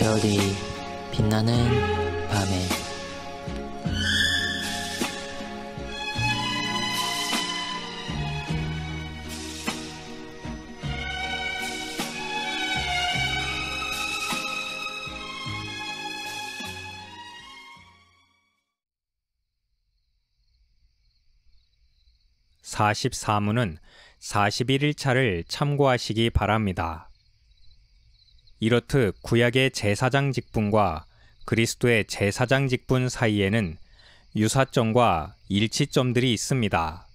별이 빛나는 밤에 (44문은) 41일차를 참고하시기 바랍니다. 이렇듯 구약의 제사장 직분과 그리스도의 제사장 직분 사이에는 유사점과 일치점들이 있습니다.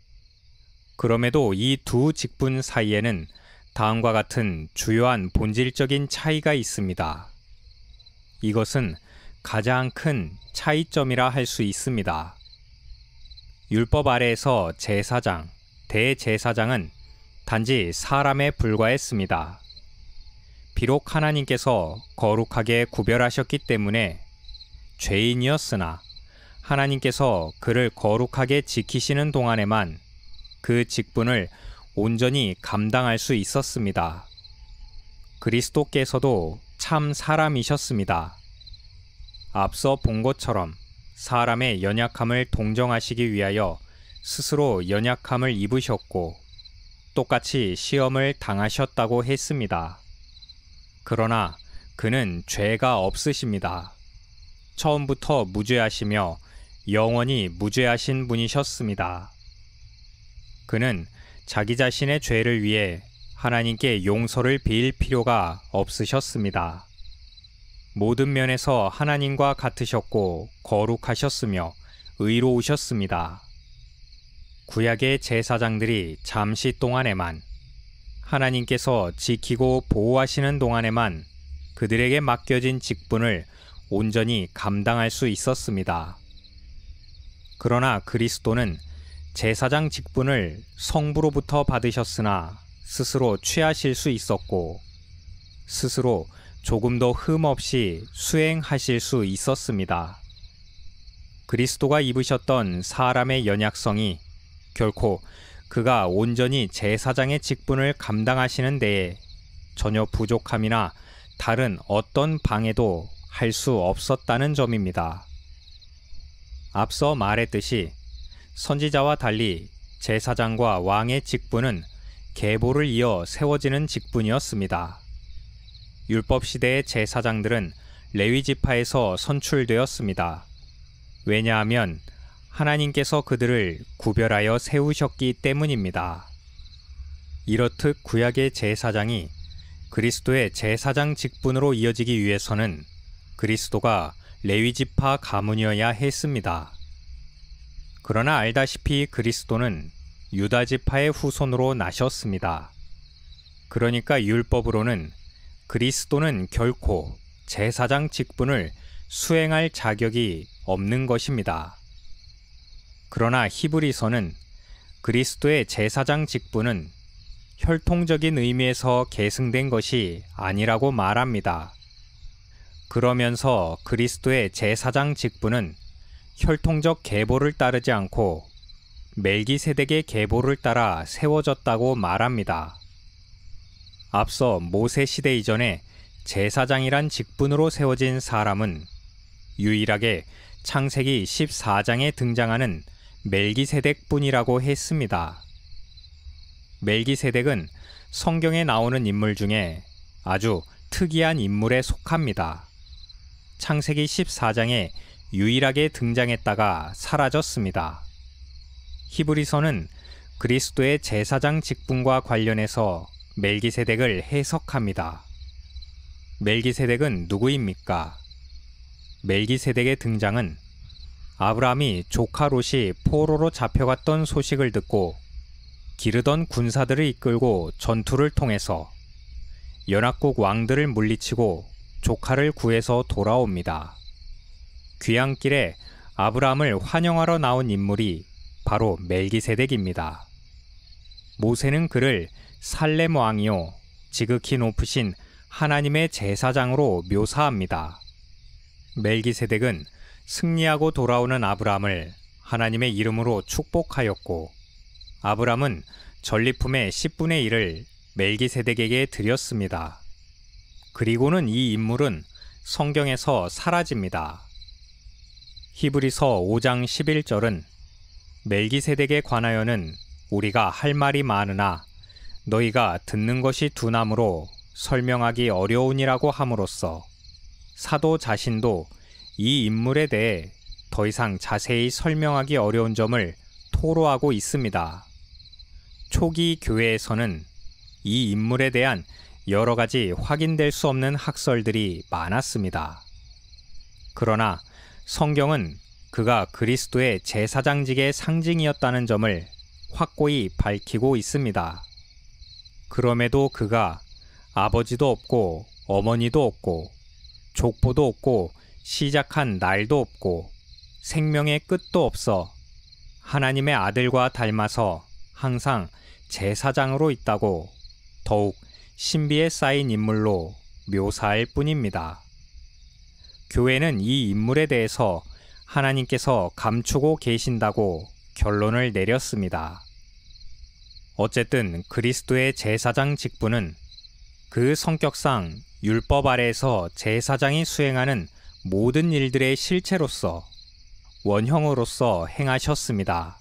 그럼에도 이 두 직분 사이에는 다음과 같은 주요한 본질적인 차이가 있습니다. 이것은 가장 큰 차이점이라 할 수 있습니다. 율법 아래에서 제사장, 대제사장은 단지 사람에 불과했습니다. 비록 하나님께서 거룩하게 구별하셨기 때문에 죄인이었으나 하나님께서 그를 거룩하게 지키시는 동안에만 그 직분을 온전히 감당할 수 있었습니다. 그리스도께서도 참 사람이셨습니다. 앞서 본 것처럼 사람의 연약함을 동정하시기 위하여 스스로 연약함을 입으셨고 똑같이 시험을 당하셨다고 했습니다. 그러나 그는 죄가 없으십니다. 처음부터 무죄하시며 영원히 무죄하신 분이셨습니다. 그는 자기 자신의 죄를 위해 하나님께 용서를 빌 필요가 없으셨습니다. 모든 면에서 하나님과 같으셨고 거룩하셨으며 의로우셨습니다. 구약의 제사장들이 잠시 동안에만 하나님께서 지키고 보호하시는 동안에만 그들에게 맡겨진 직분을 온전히 감당할 수 있었습니다. 그러나 그리스도는 제사장 직분을 성부로부터 받으셨으나 스스로 취하실 수 있었고 스스로 조금도 흠 없이 수행하실 수 있었습니다. 그리스도가 입으셨던 사람의 연약성이 결코 그가 온전히 제사장의 직분을 감당하시는 데에 전혀 부족함이나 다른 어떤 방해도 할 수 없었다는 점입니다. 앞서 말했듯이 선지자와 달리 제사장과 왕의 직분은 계보를 이어 세워지는 직분이었습니다. 율법 시대의 제사장들은 레위 지파에서 선출되었습니다. 왜냐하면 하나님께서 그들을 구별하여 세우셨기 때문입니다. 이렇듯 구약의 제사장이 그리스도의 제사장 직분으로 이어지기 위해서는 그리스도가 레위 지파 가문이어야 했습니다. 그러나 알다시피 그리스도는 유다 지파의 후손으로 나셨습니다. 그러니까 율법으로는 그리스도는 결코 제사장 직분을 수행할 자격이 없는 것입니다. 그러나 히브리서는 그리스도의 제사장 직분은 혈통적인 의미에서 계승된 것이 아니라고 말합니다. 그러면서 그리스도의 제사장 직분은 혈통적 계보를 따르지 않고 멜기세덱의 계보를 따라 세워졌다고 말합니다. 앞서 모세 시대 이전에 제사장이란 직분으로 세워진 사람은 유일하게 창세기 14장에 등장하는 멜기세덱뿐이라고 했습니다. 멜기세덱은 성경에 나오는 인물 중에 아주 특이한 인물에 속합니다. 창세기 14장에 유일하게 등장했다가 사라졌습니다. 히브리서는 그리스도의 제사장 직분과 관련해서 멜기세덱을 해석합니다. 멜기세덱은 누구입니까? 멜기세덱의 등장은 아브라함이 조카 롯이 포로로 잡혀갔던 소식을 듣고 기르던 군사들을 이끌고 전투를 통해서 연합국 왕들을 물리치고 조카를 구해서 돌아옵니다. 귀향길에 아브라함을 환영하러 나온 인물이 바로 멜기세덱입니다. 모세는 그를 살렘 왕이요 지극히 높으신 하나님의 제사장으로 묘사합니다. 멜기세덱은 승리하고 돌아오는 아브라함을 하나님의 이름으로 축복하였고 아브라함은 전리품의 10분의 1을 멜기세덱에게 드렸습니다. 그리고는 이 인물은 성경에서 사라집니다. 히브리서 5장 11절은 멜기세덱에 관하여는 우리가 할 말이 많으나 너희가 듣는 것이 둔함으로 설명하기 어려우니라고 함으로써 사도 자신도 이 인물에 대해 더 이상 자세히 설명하기 어려운 점을 토로하고 있습니다. 초기 교회에서는 이 인물에 대한 여러 가지 확인될 수 없는 학설들이 많았습니다. 그러나 성경은 그가 그리스도의 제사장직의 상징이었다는 점을 확고히 밝히고 있습니다. 그럼에도 그가 아버지도 없고 어머니도 없고 족보도 없고 시작한 날도 없고 생명의 끝도 없어 하나님의 아들과 닮아서 항상 제사장으로 있다고 더욱 신비에 쌓인 인물로 묘사할 뿐입니다. 교회는 이 인물에 대해서 하나님께서 감추고 계신다고 결론을 내렸습니다. 어쨌든 그리스도의 제사장 직분은 그 성격상 율법 아래에서 제사장이 수행하는 모든 일들의 실체로서 원형으로서 행하셨습니다.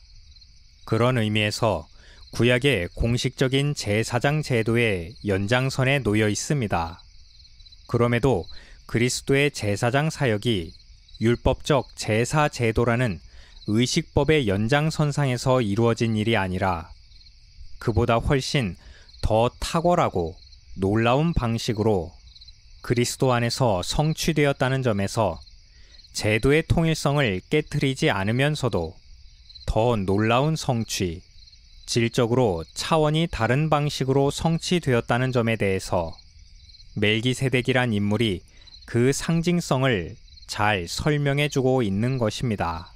그런 의미에서 구약의 공식적인 제사장 제도의 연장선에 놓여 있습니다. 그럼에도 그리스도의 제사장 사역이 율법적 제사 제도라는 의식법의 연장선상에서 이루어진 일이 아니라 그보다 훨씬 더 탁월하고 놀라운 방식으로 그리스도 안에서 성취되었다는 점에서 제도의 통일성을 깨트리지 않으면서도 더 놀라운 성취, 질적으로 차원이 다른 방식으로 성취되었다는 점에 대해서 멜기세덱이란 인물이 그 상징성을 잘 설명해주고 있는 것입니다.